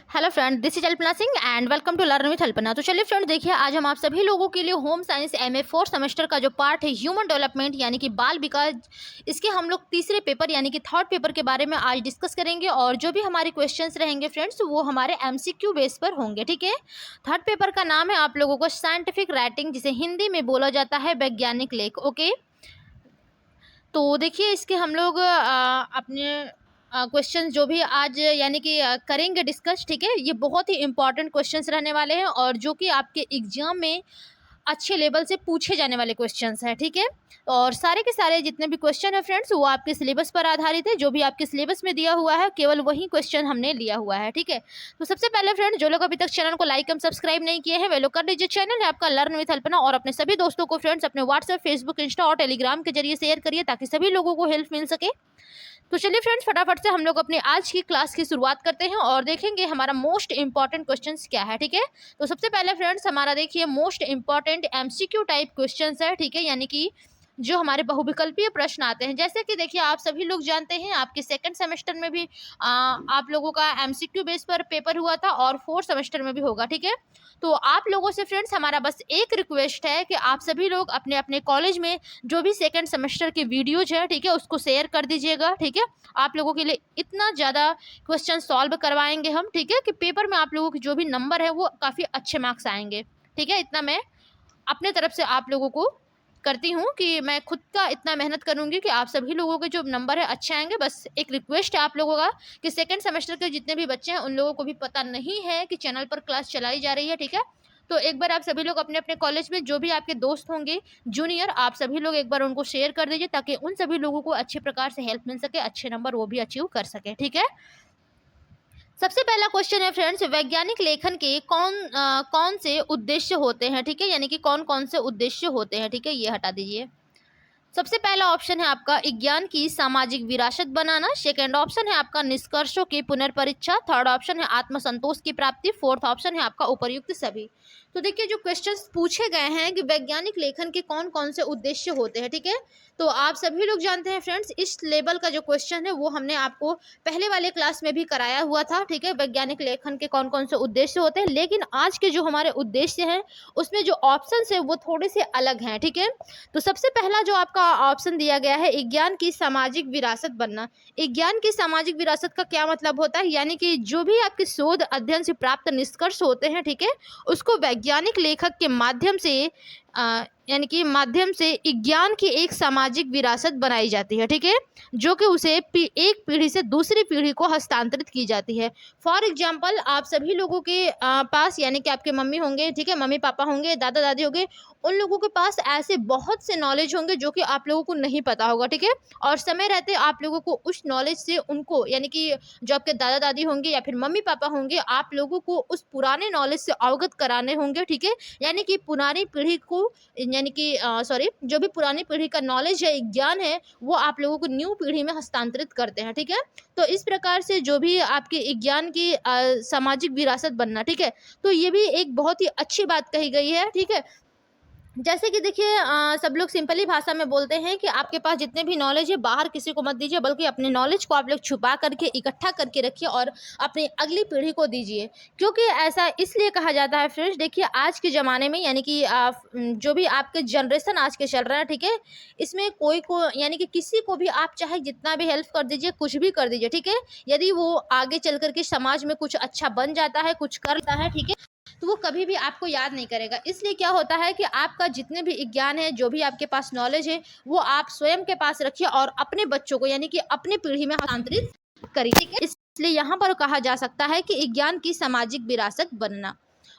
Hello friend, this is Alpana Singh and welcome to learn with Alpana. तो चलिए friend, देखिए आज हम आप सभी लोगों के लिए होम साइंस एमए 4 सेमेस्टर का जो पार्ट है ह्यूमन डेवलपमेंट यानी कि बाल विकास, इसके हम लोग तीसरे पेपर यानी कि थर्ड पेपर के बारे में आज डिस्कस करेंगे। और जो भी हमारे क्वेश्चंस रहेंगे फ्रेंड्स, वो हमारे एमसीक्यू बेस पर होंगे। ठीक है, थर्ड पेपर का नाम है आप लोगों को साइंटिफिक राइटिंग, जिसे हिंदी में बोला जाता है वैज्ञानिक लेख। ओके, तो देखिए इसके हम लोग अपने क्वेश्चन जो भी आज यानी कि करेंगे डिस्कस। ठीक है, ये बहुत ही इंपॉर्टेंट क्वेश्चंस रहने वाले हैं और जो कि आपके एग्जाम में अच्छे लेवल से पूछे जाने वाले क्वेश्चंस हैं। ठीक है, और सारे के सारे जितने भी क्वेश्चन है फ्रेंड्स, वो आपके सिलेबस पर आधारित है। जो भी आपके सिलेबस में दिया हुआ है केवल वही क्वेश्चन हमने लिया हुआ है। ठीक है, तो सबसे पहले फ्रेंड, जो लोग अभी तक चैनल को लाइक एंड सब्सक्राइब नहीं किए हैं वे लोग कर लीजिए। चैनल है आपका लर्न विथ अल्पना, और अपने सभी दोस्तों को फ्रेंड्स अपने व्हाट्सएप, फेसबुक, इंस्टा और टेलीग्राम के जरिए शेयर करिए ताकि सभी लोगों को हेल्प मिल सके। तो चलिए फ्रेंड्स, फटाफट से हम लोग अपनी आज की क्लास की शुरुआत करते हैं और देखेंगे हमारा मोस्ट इंपॉर्टेंट क्वेश्चंस क्या है। ठीक है, तो सबसे पहले फ्रेंड्स हमारा देखिए most important MCQ type questions है। ठीक है, यानी कि जो हमारे बहुविकल्पीय प्रश्न आते हैं, जैसे कि देखिए आप सभी लोग जानते हैं आपके सेकंड सेमेस्टर में भी आप लोगों का एमसीक्यू बेस पर पेपर हुआ था और फोर्थ सेमेस्टर में भी होगा। ठीक है, तो आप लोगों से फ्रेंड्स हमारा बस एक रिक्वेस्ट है कि आप सभी लोग अपने अपने कॉलेज में जो भी सेकंड सेमेस्टर के वीडियोज है, ठीक है, उसको शेयर कर दीजिएगा। ठीक है, आप लोगों के लिए इतना ज़्यादा क्वेश्चन सॉल्व करवाएंगे हम, ठीक है, कि पेपर में आप लोगों के जो भी नंबर है वो काफ़ी अच्छे मार्क्स आएंगे। ठीक है, इतना मैं अपने तरफ से आप लोगों को करती हूँ कि मैं खुद का इतना मेहनत करूँगी कि आप सभी लोगों के जो नंबर है अच्छे आएंगे। बस एक रिक्वेस्ट है आप लोगों का कि सेकंड सेमेस्टर के जितने भी बच्चे हैं उन लोगों को भी पता नहीं है कि चैनल पर क्लास चलाई जा रही है। ठीक है, तो एक बार आप सभी लोग अपने अपने कॉलेज में जो भी आपके दोस्त होंगे जूनियर, आप सभी लोग एक बार उनको शेयर कर दीजिए ताकि उन सभी लोगों को अच्छे प्रकार से हेल्प मिल सके, अच्छे नंबर वो भी अचीव कर सके। ठीक है, सबसे पहला क्वेश्चन है फ्रेंड्स, वैज्ञानिक लेखन के कौन से उद्देश्य होते हैं। ठीक है, यानी कि कौन कौन से उद्देश्य होते हैं। ठीक है, ये हटा दीजिए। सबसे पहला ऑप्शन है आपका विज्ञान की सामाजिक विरासत बनाना। सेकंड ऑप्शन है आपका निष्कर्षों की पुनर्परीक्षा। थर्ड ऑप्शन है आत्मसंतोष की प्राप्ति। फोर्थ ऑप्शन है आपका उपर्युक्त सभी। तो देखिए जो क्वेश्चंस पूछे गए हैं कि वैज्ञानिक लेखन के कौन कौन से उद्देश्य होते हैं। ठीक है, तो आप सभी लोग जानते हैं फ्रेंड्स, इस लेवल का जो क्वेश्चन है वो हमने आपको पहले वाले क्लास में भी कराया हुआ था। ठीक है, वैज्ञानिक लेखन के कौन कौन से उद्देश्य होते हैं, लेकिन आज के जो हमारे उद्देश्य हैं उसमें जो ऑप्शन है वो थोड़े से अलग हैं। ठीक है, तो सबसे पहला जो आपका ऑप्शन दिया गया है विज्ञान की सामाजिक विरासत बनना। विज्ञान की सामाजिक विरासत का क्या मतलब होता है, यानी कि जो भी आपके शोध अध्ययन से प्राप्त निष्कर्ष होते हैं, ठीक है, उसको वैज्ञानिक लेखक के माध्यम से यानी कि माध्यम से विज्ञान की एक सामाजिक विरासत बनाई जाती है। ठीक है, जो कि उसे एक पीढ़ी से दूसरी पीढ़ी को हस्तांतरित की जाती है। फॉर एग्जाम्पल, आप सभी लोगों के पास यानी कि आपके मम्मी होंगे, ठीक है, मम्मी पापा होंगे, दादा दादी होंगे, उन लोगों के पास ऐसे बहुत से नॉलेज होंगे जो कि आप लोगों को नहीं पता होगा। ठीक है, और समय रहते आप लोगों को उस नॉलेज से उनको यानी कि जो आपके दादा दादी होंगे या फिर मम्मी पापा होंगे, आप लोगों को उस पुराने नॉलेज से अवगत कराने होंगे। ठीक है, यानी कि पुरानी पीढ़ी को यानी कि जो भी पुरानी पीढ़ी का नॉलेज है, ज्ञान है, वो आप लोगों को न्यू पीढ़ी में हस्तांतरित करते हैं। ठीक है, तो इस प्रकार से जो भी आपके ज्ञान की सामाजिक विरासत बनना, ठीक है, तो ये भी एक बहुत ही अच्छी बात कही गई है। ठीक है, जैसे कि देखिए सब लोग सिंपली भाषा में बोलते हैं कि आपके पास जितने भी नॉलेज है बाहर किसी को मत दीजिए, बल्कि अपने नॉलेज को आप लोग छुपा करके इकट्ठा करके रखिए और अपनी अगली पीढ़ी को दीजिए। क्योंकि ऐसा इसलिए कहा जाता है फ्रेंड्स, देखिए आज के ज़माने में यानी कि जो भी आपके जनरेशन आज के चल रहा है, ठीक है, इसमें कोई को यानी कि किसी को भी आप चाहे जितना भी हेल्प कर दीजिए, कुछ भी कर दीजिए, ठीक है, यदि वो आगे चल करके समाज में कुछ अच्छा बन जाता है, कुछ करता है, ठीक है, तो वो कभी भी आपको याद नहीं करेगा। इसलिए क्या होता है कि आपका जितने भी ज्ञान है, जो भी आपके पास नॉलेज है, वो आप स्वयं के पास रखिए और अपने बच्चों को यानी कि अपनी पीढ़ी में हस्तांतरित करिए। ठीक है, इसलिए यहाँ पर कहा जा सकता है कि ज्ञान की सामाजिक विरासत बनना।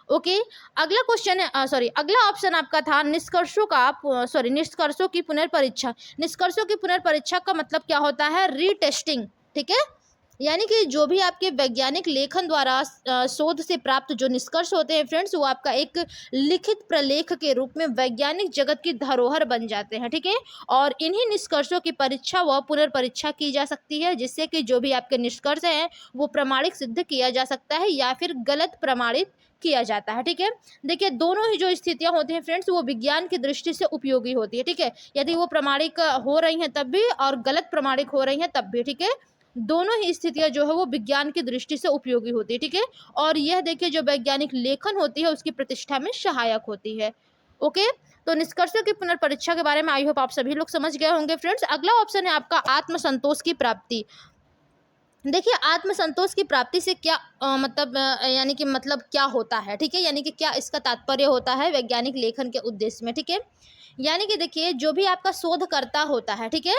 ओके, अगला क्वेश्चन है अगला ऑप्शन आपका था निष्कर्षों की पुनर्परीक्षा। निष्कर्षों की पुनर्परीक्षा का मतलब क्या होता है, रीटेस्टिंग। ठीक है, यानी कि जो भी आपके वैज्ञानिक लेखन द्वारा शोध से प्राप्त जो निष्कर्ष होते हैं फ्रेंड्स, वो आपका एक लिखित प्रलेख के रूप में वैज्ञानिक जगत की धरोहर बन जाते हैं। ठीक है, और इन्हीं निष्कर्षों की परीक्षा व पुनर्परीक्षा की जा सकती है, जिससे कि जो भी आपके निष्कर्ष हैं वो प्रमाणिक सिद्ध किया जा सकता है या फिर गलत प्रमाणित किया जाता है। ठीक है, देखिए दोनों ही जो स्थितियां होती हैं फ्रेंड्स, वो विज्ञान की दृष्टि से उपयोगी होती है। ठीक है, यदि वो प्रमाणिक हो रही हैं तब भी और गलत प्रमाणिक हो रही हैं तब भी। ठीक है, दोनों ही स्थितियां जो है वो विज्ञान की दृष्टि से उपयोगी होती है, ठीक है। और यह देखिए जो वैज्ञानिक लेखन होती है उसकी प्रतिष्ठा में सहायक होती है। ओके, तो निष्कर्षों की पुनर्परीक्षा के बारे में आई होप आप सभी लोग समझ गए होंगे फ्रेंड्स। अगला ऑप्शन है आपका आत्मसंतोष की प्राप्ति। देखिए आत्मसंतोष की प्राप्ति से क्या मतलब यानी कि मतलब क्या होता है, ठीक है, यानी कि क्या इसका तात्पर्य होता है वैज्ञानिक लेखन के उद्देश्य में, ठीक है। यानी कि देखिए जो भी आपका शोधकर्ता होता है, ठीक है,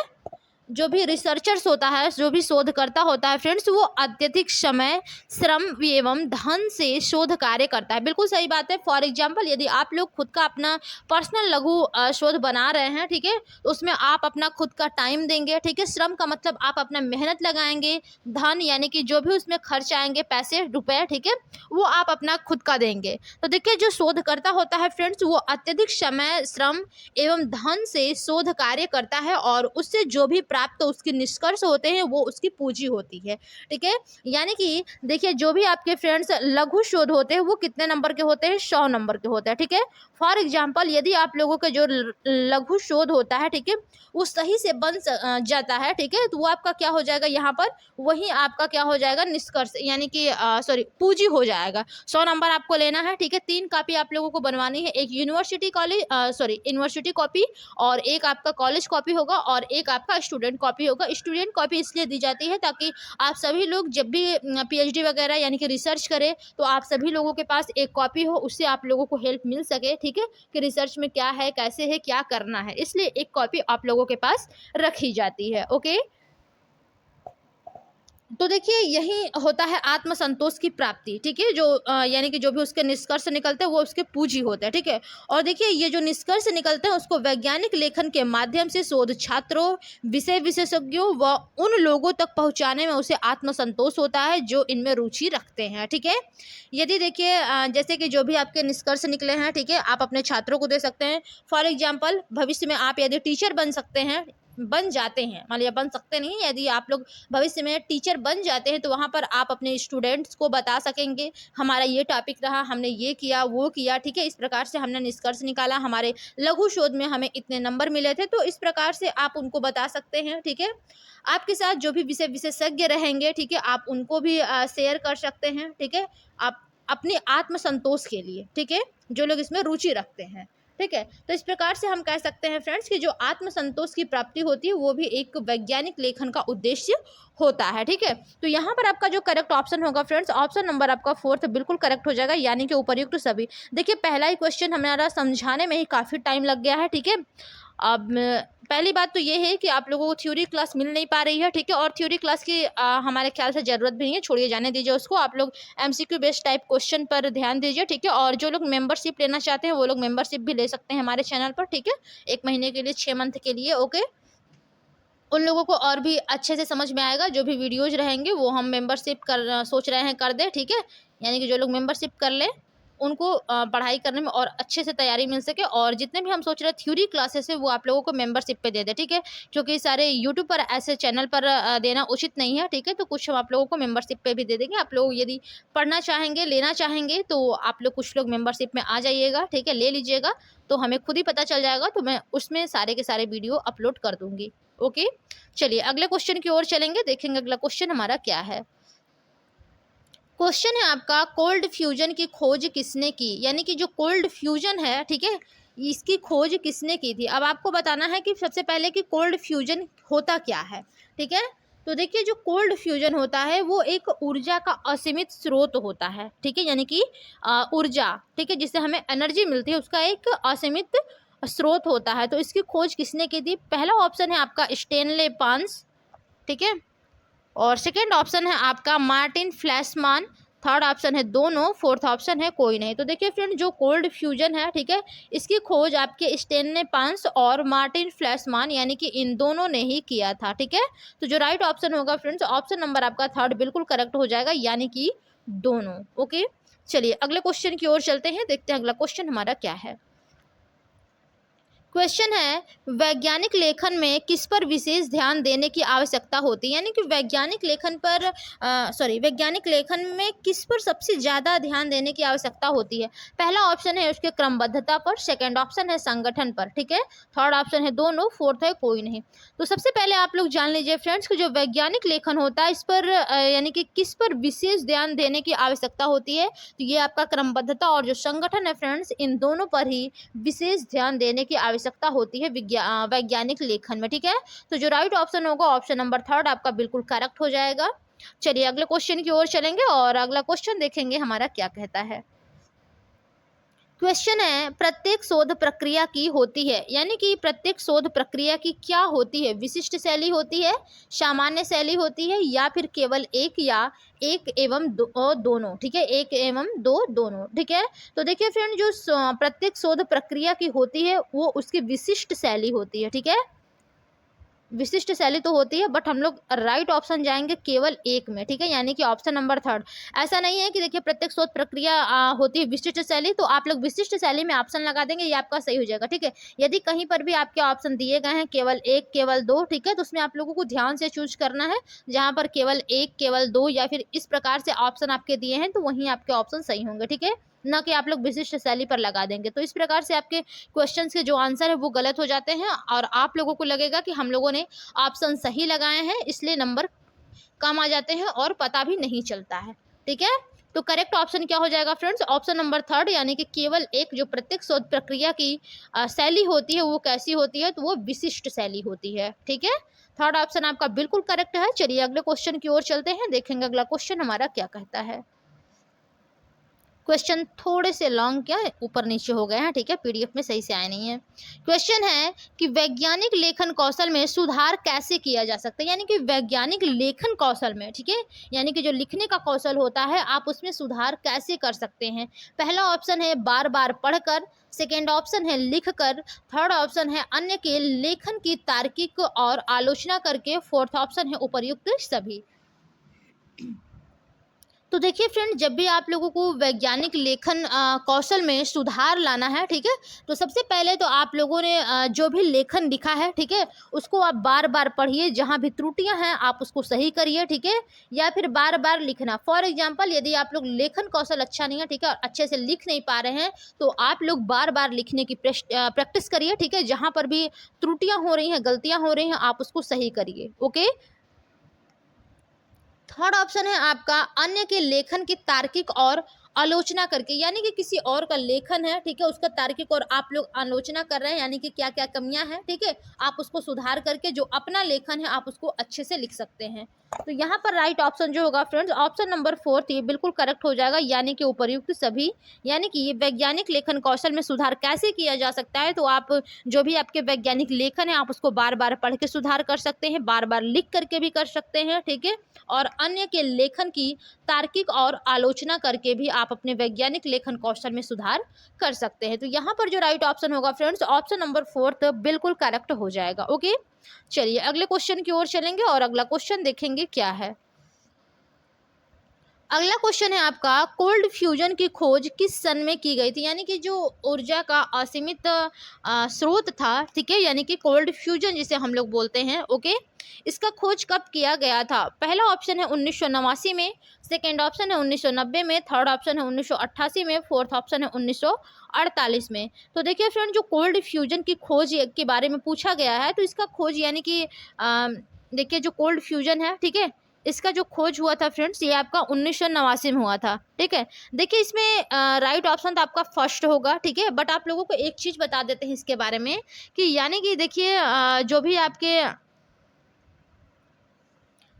जो भी रिसर्चर्स होता है, जो भी शोधकर्ता होता है फ्रेंड्स, वो अत्यधिक समय, श्रम एवं धन से शोध कार्य करता है। बिल्कुल सही बात है। फॉर एग्जांपल यदि आप लोग खुद का अपना पर्सनल लघु शोध बना रहे हैं, ठीक है, तो उसमें आप अपना खुद का टाइम देंगे, ठीक है। श्रम का मतलब आप अपना मेहनत लगाएंगे, धन यानी कि जो भी उसमें खर्च आएंगे पैसे रुपए, ठीक है, वो आप अपना खुद का देंगे। तो देखिए जो शोधकर्ता होता है फ्रेंड्स, वो अत्यधिक समय, श्रम एवं धन से शोध कार्य करता है और उससे जो भी प्राप्त उसके निष्कर्ष होते हैं वो उसकी पूंजी होती है, ठीक है। यानी कि देखिए जो भी आपके फ्रेंड्स लघु शोध होते हैं वो कितने नंबर के होते हैं, 100 नंबर के होते हैं, ठीक है। फॉर एग्जाम्पल यदि आप लोगों का जो लघु शोध होता है, ठीक है, वो सही से जाता है, ठीक है, तो वो आपका क्या हो जाएगा यहाँ पर, वही आपका क्या हो जाएगा, निष्कर्ष यानी कि सॉरी पूंजी हो जाएगा। 100 नंबर आपको लेना है, ठीक है। 3 कॉपी आप लोगों को बनवानी है, एक यूनिवर्सिटी कॉलेज यूनिवर्सिटी कॉपी और एक आपका कॉलेज कॉपी होगा और एक आपका स्टूडेंट कॉपी होगा। स्टूडेंट कॉपी इसलिए दी जाती है ताकि आप सभी लोग जब भी पीएचडी वगैरह यानी कि रिसर्च करें तो आप सभी लोगों के पास एक कॉपी हो, उससे आप लोगों को हेल्प मिल सके, ठीक है, कि रिसर्च में क्या है, कैसे है, क्या करना है, इसलिए एक कॉपी आप लोगों के पास रखी जाती है। ओके, तो देखिए यही होता है आत्मसंतोष की प्राप्ति, ठीक है, जो यानी कि जो भी उसके निष्कर्ष निकलते हैं वो उसके पूंजी होते हैं, ठीक है। और देखिए ये जो निष्कर्ष निकलते हैं उसको वैज्ञानिक लेखन के माध्यम से शोध छात्रों, विषय विशेषज्ञों व उन लोगों तक पहुंचाने में उसे आत्मसंतोष होता है जो इनमें रुचि रखते हैं, ठीक है। यदि देखिए जैसे कि जो भी आपके निष्कर्ष निकले हैं, ठीक है, आप अपने छात्रों को दे सकते हैं। फॉर एग्जाम्पल भविष्य में आप यदि टीचर बन सकते हैं, बन जाते हैं, मान लिया बन सकते नहीं, यदि आप लोग भविष्य में टीचर बन जाते हैं तो वहाँ पर आप अपने स्टूडेंट्स को बता सकेंगे हमारा ये टॉपिक रहा, हमने ये किया वो किया, ठीक है, इस प्रकार से हमने निष्कर्ष निकाला, हमारे लघु शोध में हमें इतने नंबर मिले थे, तो इस प्रकार से आप उनको बता सकते हैं, ठीक है। आपके साथ जो भी विषय विशेषज्ञ रहेंगे, ठीक है, आप उनको भी शेयर कर सकते हैं, ठीक है, आप अपने आत्मसंतोष के लिए, ठीक है, जो लोग इसमें रुचि रखते हैं, ठीक है। तो इस प्रकार से हम कह सकते हैं फ्रेंड्स कि जो आत्मसंतोष की प्राप्ति होती है वो भी एक वैज्ञानिक लेखन का उद्देश्य होता है, ठीक है। तो यहाँ पर आपका जो करेक्ट ऑप्शन होगा फ्रेंड्स, ऑप्शन नंबर आपका 4 बिल्कुल करेक्ट हो जाएगा, यानी कि उपर्युक्त सभी। देखिए पहला ही क्वेश्चन हमारा समझाने में ही काफ़ी टाइम लग गया है, ठीक है। अब पहली बात तो ये है कि आप लोगों को थ्योरी क्लास मिल नहीं पा रही है, ठीक है, और थ्योरी क्लास की हमारे ख्याल से ज़रूरत भी नहीं है, छोड़िए जाने दीजिए उसको। आप लोग एमसीक्यू बेस्ड टाइप क्वेश्चन पर ध्यान दीजिए, ठीक है। और जो लोग मेंबरशिप लेना चाहते हैं वो लोग मेंबरशिप भी ले सकते हैं हमारे चैनल पर, ठीक है, 1 महीने के लिए, 6 मंथ के लिए। ओके, उन लोगों को और भी अच्छे से समझ में आएगा, जो भी वीडियोज़ रहेंगे वो हम मेंबरशिप सोच रहे हैं कर दें, ठीक है। यानी कि जो लोग मेंबरशिप कर लें उनको पढ़ाई करने में और अच्छे से तैयारी मिल सके, और जितने भी हम सोच रहे हैं थ्योरी क्लासेस है वो आप लोगों को मेंबरशिप पे दे दें, ठीक है, क्योंकि सारे यूट्यूब पर ऐसे चैनल पर देना उचित नहीं है, ठीक है। तो कुछ हम आप लोगों को मेंबरशिप पे भी दे देंगे। आप लोग यदि पढ़ना चाहेंगे, लेना चाहेंगे तो आप लोग कुछ लोग मेंबरशिप में आ जाइएगा, ठीक है, ले लीजिएगा, तो हमें खुद ही पता चल जाएगा, तो मैं उसमें सारे के सारे वीडियो अपलोड कर दूँगी। ओके, चलिए अगले क्वेश्चन की ओर चलेंगे, देखेंगे अगला क्वेश्चन हमारा क्या है। क्वेश्चन है आपका, कोल्ड फ्यूजन की खोज किसने की, यानी कि जो कोल्ड फ्यूजन है, ठीक है, इसकी खोज किसने की थी। अब आपको बताना है कि सबसे पहले कि कोल्ड फ्यूजन होता क्या है, ठीक है। तो देखिए जो कोल्ड फ्यूजन होता है वो एक ऊर्जा का असीमित स्रोत होता है, ठीक है, यानी कि ऊर्जा, ठीक है, जिससे हमें एनर्जी मिलती है, उसका एक असीमित स्रोत होता है। तो इसकी खोज किसने की थी। पहला ऑप्शन है आपका स्टेनले पांस, ठीक है, और सेकेंड ऑप्शन है आपका मार्टिन फ्लैशमान, थर्ड ऑप्शन है दोनों, फोर्थ ऑप्शन है कोई नहीं। तो देखिए फ्रेंड जो कोल्ड फ्यूजन है, ठीक है, इसकी खोज आपके स्टेनले पांस और मार्टिन फ्लैशमान यानी कि इन दोनों ने ही किया था, ठीक है। तो जो राइट ऑप्शन होगा फ्रेंड्स, ऑप्शन नंबर आपका थर्ड बिल्कुल करेक्ट हो जाएगा, यानी कि दोनों। ओके, चलिए अगले क्वेश्चन की ओर चलते हैं, देखते हैं अगला क्वेश्चन हमारा क्या है। क्वेश्चन है, वैज्ञानिक लेखन में किस पर विशेष ध्यान देने की आवश्यकता होती है, यानी कि वैज्ञानिक लेखन पर वैज्ञानिक लेखन में किस पर सबसे ज़्यादा ध्यान देने की आवश्यकता होती है। पहला ऑप्शन है उसके क्रमबद्धता पर, सेकंड ऑप्शन है संगठन पर, ठीक है, थर्ड ऑप्शन है दोनों, फोर्थ है कोई नहीं। तो सबसे पहले आप लोग जान लीजिए फ्रेंड्स कि जो वैज्ञानिक लेखन होता है इस पर यानी कि किस पर विशेष ध्यान देने की आवश्यकता होती है। तो ये आपका क्रमबद्धता और जो संगठन है फ्रेंड्स, इन दोनों पर ही विशेष ध्यान देने की आवश्यकता होती है वैज्ञानिक लेखन में, ठीक है। तो जो राइट ऑप्शन होगा ऑप्शन नंबर थर्ड आपका बिल्कुल करेक्ट हो जाएगा। चलिए अगले क्वेश्चन की ओर चलेंगे और अगला क्वेश्चन देखेंगे हमारा क्या कहता है। क्वेश्चन है, प्रत्येक शोध प्रक्रिया की होती है, यानी कि प्रत्येक शोध प्रक्रिया की क्या होती है। विशिष्ट शैली होती है, सामान्य शैली होती है, या फिर केवल एक, या एक एवं दोनों, ठीक है, एक एवं दो दोनों, ठीक है। तो देखिए फ्रेंड, जो प्रत्येक शोध प्रक्रिया की होती है वो उसकी विशिष्ट शैली होती है, ठीक है। विशिष्ट शैली तो होती है, बट हम लोग राइट ऑप्शन जाएंगे केवल एक में, ठीक है, यानी कि ऑप्शन नंबर थर्ड। ऐसा नहीं है कि देखिए प्रत्येक शोध प्रक्रिया होती है विशिष्ट शैली, तो आप लोग विशिष्ट शैली में ऑप्शन लगा देंगे, ये आपका सही हो जाएगा, ठीक है। यदि कहीं पर भी आपके ऑप्शन दिए गए हैं केवल एक, केवल दो, ठीक है, तो उसमें आप लोगों को ध्यान से चूज करना है। जहां पर केवल एक, केवल दो, या फिर इस प्रकार से ऑप्शन आपके दिए हैं, तो वहीं आपके ऑप्शन सही होंगे, ठीक है, ना कि आप लोग विशिष्ट शैली पर लगा देंगे। तो इस प्रकार से आपके क्वेश्चन के जो आंसर है वो गलत हो जाते हैं और आप लोगों को लगेगा कि हम लोगों ने ऑप्शन सही लगाए हैं, इसलिए नंबर कम आ जाते हैं और पता भी नहीं चलता है, ठीक है। तो करेक्ट ऑप्शन क्या हो जाएगा फ्रेंड्स, ऑप्शन नंबर थर्ड, यानी कि केवल एक। जो प्रत्येक शोध प्रक्रिया की शैली होती है वो कैसी होती है, तो वो विशिष्ट शैली होती है, ठीक है। थर्ड ऑप्शन आपका बिल्कुल करेक्ट है। चलिए अगले क्वेश्चन की ओर चलते हैं, देखेंगे अगला क्वेश्चन हमारा क्या कहता है। क्वेश्चन थोड़े से लॉन्ग क्या ऊपर नीचे हो गए हैं, ठीक है, पीडीएफ में सही से आए नहीं है। क्वेश्चन है कि वैज्ञानिक लेखन कौशल में सुधार कैसे किया जा सकता है, यानी कि वैज्ञानिक लेखन कौशल में, ठीक है, यानी कि जो लिखने का कौशल होता है आप उसमें सुधार कैसे कर सकते हैं। पहला ऑप्शन है बार बार पढ़कर, सेकेंड ऑप्शन है लिखकर, थर्ड ऑप्शन है अन्य के लेखन की तार्किक और आलोचना करके, फोर्थ ऑप्शन है उपर्युक्त सभी। तो देखिए फ्रेंड, जब भी आप लोगों को वैज्ञानिक लेखन कौशल में सुधार लाना है, ठीक है, तो सबसे पहले तो आप लोगों ने जो भी लेखन लिखा है, ठीक है, उसको आप बार बार पढ़िए, जहाँ भी त्रुटियां हैं आप उसको सही करिए, ठीक है, या फिर बार बार लिखना। फॉर एग्जांपल, यदि आप लोग लेखन कौशल अच्छा नहीं है, ठीक है, और अच्छे से लिख नहीं पा रहे हैं, तो आप लोग बार बार लिखने की प्रैक्टिस करिए, ठीक है, जहाँ पर भी त्रुटियां हो रही हैं, गलतियां हो रही हैं, आप उसको सही करिए, ओके। थर्ड ऑप्शन है आपका अन्य के लेखन की तार्किक और आलोचना करके, यानी कि किसी और का लेखन है, ठीक है, उसका तार्किक और आप लोग आलोचना कर रहे हैं, यानी कि क्या क्या कमियां हैं, ठीक है, आप उसको सुधार करके जो अपना लेखन है आप उसको अच्छे से लिख सकते हैं। तो यहाँ पर राइट ऑप्शन जो होगा फ्रेंड्स, ऑप्शन नंबर फोर्थ, ये बिल्कुल करेक्ट हो जाएगा, यानी कि उपर्युक्त सभी। यानी कि ये वैज्ञानिक लेखन कौशल में सुधार कैसे किया जा सकता है, तो आप जो भी आपके वैज्ञानिक लेखन है आप उसको बार बार पढ़ के सुधार कर सकते हैं, बार बार लिख करके भी कर सकते हैं, ठीक है, और अन्य के लेखन की तार्किक और आलोचना करके भी आप अपने वैज्ञानिक लेखन कौशल में सुधार कर सकते हैं। तो यहाँ पर जो राइट ऑप्शन होगा फ्रेंड्स, ऑप्शन नंबर फोर्थ बिल्कुल करेक्ट हो जाएगा, ओके। चलिए अगले क्वेश्चन की ओर चलेंगे और अगला क्वेश्चन देखेंगे क्या है। अगला क्वेश्चन है आपका, कोल्ड फ्यूजन की खोज किस सन में की गई थी, यानी कि जो ऊर्जा का असीमित स्रोत था, ठीक है, यानी कि कोल्ड फ्यूजन जिसे हम लोग बोलते हैं, ओके, इसका खोज कब किया गया था। पहला ऑप्शन है 1989 में, सेकेंड ऑप्शन है 1990 में, थर्ड ऑप्शन है 1988 में, फोर्थ ऑप्शन है 1948 में। तो देखिए फ्रेंड, जो कोल्ड फ्यूजन की खोज के बारे में पूछा गया है, तो इसका खोज यानी कि देखिए जो कोल्ड फ्यूजन है, ठीक है, इसका जो खोज हुआ था फ्रेंड्स, ये आपका 1989 में हुआ था, ठीक है। देखिए इसमें राइट ऑप्शन तो आपका फर्स्ट होगा, ठीक है, बट आप लोगों को एक चीज़ बता देते हैं इसके बारे में कि यानी कि देखिए जो भी आपके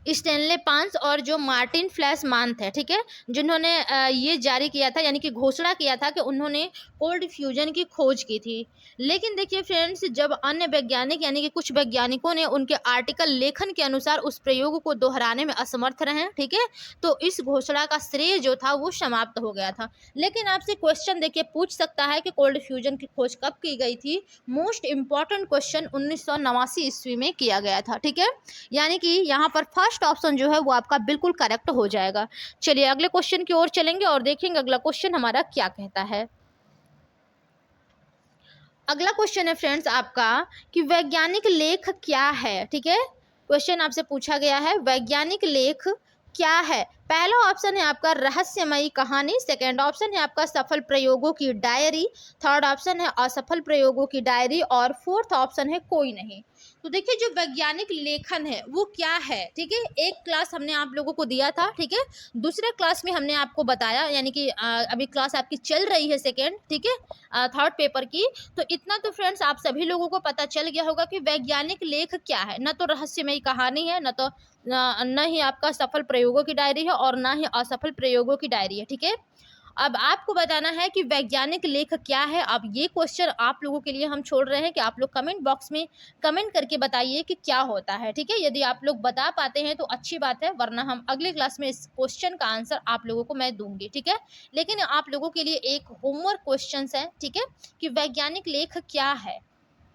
स्टेनले पांस और जो मार्टिन फ्लैश मान थे, ठीक है, जिन्होंने ये जारी किया था, यानी कि घोषणा किया था कि उन्होंने कोल्ड फ्यूजन की खोज की थी। लेकिन देखिए फ्रेंड्स, जब अन्य वैज्ञानिक यानी कि कुछ वैज्ञानिकों ने उनके आर्टिकल लेखन के अनुसार उस प्रयोग को दोहराने में असमर्थ रहे, ठीक है, तो इस घोषणा का श्रेय जो था वो समाप्त हो गया था। लेकिन आपसे क्वेश्चन देखिए पूछ सकता है कि कोल्ड फ्यूजन की खोज कब की गई थी। मोस्ट इंपॉर्टेंट क्वेश्चन 1989 ईस्वी में किया गया था, ठीक है, यानी कि यहाँ पर फर्स्ट ऑप्शन जो है वो आपका बिल्कुल करेक्ट हो जाएगा। चलिए अगले क्वेश्चन की ओर चलेंगे और देखेंगे अगला क्वेश्चन हमारा क्या कहता है। अगला क्वेश्चन है फ्रेंड्स आपका कि वैज्ञानिक लेख क्या है। ठीक है, क्वेश्चन आपसे पूछा गया है वैज्ञानिक लेख क्या है। पहला ऑप्शन है आपका रहस्यमयी कहानी, सेकंड ऑप्शन है आपका सफल प्रयोगों की डायरी, थर्ड ऑप्शन है असफल प्रयोगों की डायरी और फोर्थ ऑप्शन है कोई नहीं। तो देखिए जो वैज्ञानिक लेखन है वो क्या है। ठीक है, एक क्लास हमने आप लोगों को दिया था, ठीक है, दूसरे क्लास में हमने आपको बताया, यानी कि अभी क्लास आपकी चल रही है सेकेंड, ठीक है, थर्ड पेपर की। तो इतना तो फ्रेंड्स आप सभी लोगों को पता चल गया होगा कि वैज्ञानिक लेख क्या है। न तो रहस्यमयी कहानी है, न तो न ही आपका सफल प्रयोगों की डायरी है और ना ही असफल प्रयोगों की डायरी है। ठीक है, अब आपको बताना है कि वैज्ञानिक लेख क्या है। अब ये क्वेश्चन आप लोगों के लिए हम छोड़ रहे हैं कि आप लोग कमेंट बॉक्स में कमेंट करके बताइए कि क्या होता है। ठीक है, यदि आप लोग बता पाते हैं तो अच्छी बात है, वरना हम अगले क्लास में इस क्वेश्चन का आंसर आप लोगों को मैं दूंगी। ठीक है, लेकिन आप लोगों के लिए एक होमवर्क क्वेश्चन है, ठीक है, कि वैज्ञानिक लेख क्या है,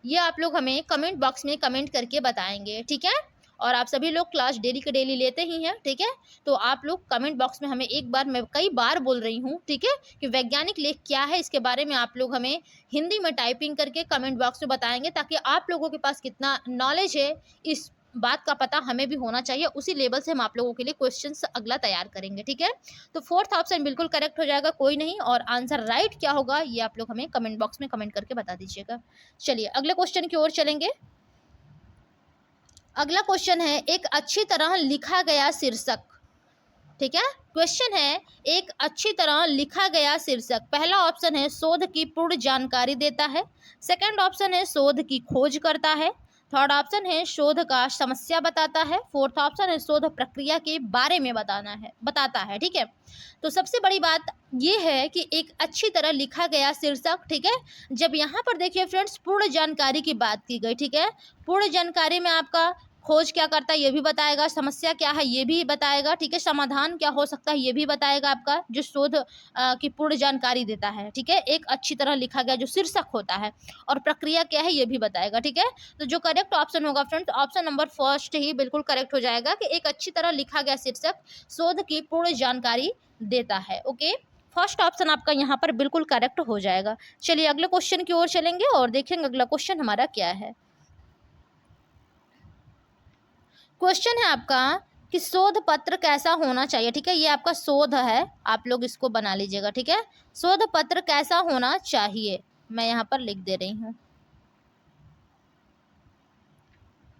ये आप लोग हमें कमेंट बॉक्स में कमेंट करके बताएंगे। ठीक है, और आप सभी लोग क्लास डेली के डेली लेते ही हैं। ठीक है, तो आप लोग कमेंट बॉक्स में हमें एक बार, मैं कई बार बोल रही हूँ, ठीक है, कि वैज्ञानिक लेख क्या है, इसके बारे में आप लोग हमें हिंदी में टाइपिंग करके कमेंट बॉक्स में बताएंगे, ताकि आप लोगों के पास कितना नॉलेज है इस बात का पता हमें भी होना चाहिए। उसी लेवल से हम आप लोगों के लिए क्वेश्चंस अगला तैयार करेंगे। ठीक है, तो फोर्थ ऑप्शन बिल्कुल करेक्ट हो जाएगा, कोई नहीं, और आंसर राइट क्या होगा ये आप लोग हमें कमेंट बॉक्स में कमेंट करके बता दीजिएगा। चलिए अगले क्वेश्चन की ओर चलेंगे। अगला क्वेश्चन है एक अच्छी तरह लिखा गया शीर्षक। ठीक है, क्वेश्चन है एक अच्छी तरह लिखा गया शीर्षक। पहला ऑप्शन है शोध की पूर्ण जानकारी देता है, सेकंड ऑप्शन है शोध की खोज करता है, थर्ड ऑप्शन है शोध का समस्या बताता है, फोर्थ ऑप्शन है शोध प्रक्रिया के बारे में बताता है। ठीक है, तो सबसे बड़ी बात ये है कि एक अच्छी तरह लिखा गया शीर्षक। ठीक है, जब यहाँ पर देखिए फ्रेंड्स पूर्ण जानकारी की बात की गई, ठीक है, पूर्ण जानकारी में आपका खोज क्या करता है ये भी बताएगा, समस्या क्या है ये भी बताएगा, ठीक है, समाधान क्या हो सकता है ये भी बताएगा, आपका जो शोध की पूर्ण जानकारी देता है। ठीक है, एक अच्छी तरह लिखा गया जो शीर्षक होता है, और प्रक्रिया क्या है ये भी बताएगा। ठीक है, तो जो करेक्ट ऑप्शन होगा फ्रेंड्स, ऑप्शन नंबर फर्स्ट ही बिल्कुल करेक्ट हो जाएगा कि एक अच्छी तरह लिखा गया शीर्षक शोध की पूर्ण जानकारी देता है। ओके, फर्स्ट ऑप्शन आपका यहाँ पर बिल्कुल करेक्ट हो जाएगा। चलिए अगले क्वेश्चन की ओर चलेंगे और देखेंगे अगला क्वेश्चन हमारा क्या है। क्वेश्चन है आपका कि शोध पत्र कैसा होना चाहिए। ठीक है, ये आपका शोध है, आप लोग इसको बना लीजिएगा। ठीक है, शोध पत्र कैसा होना चाहिए, मैं यहाँ पर लिख दे रही हूँ।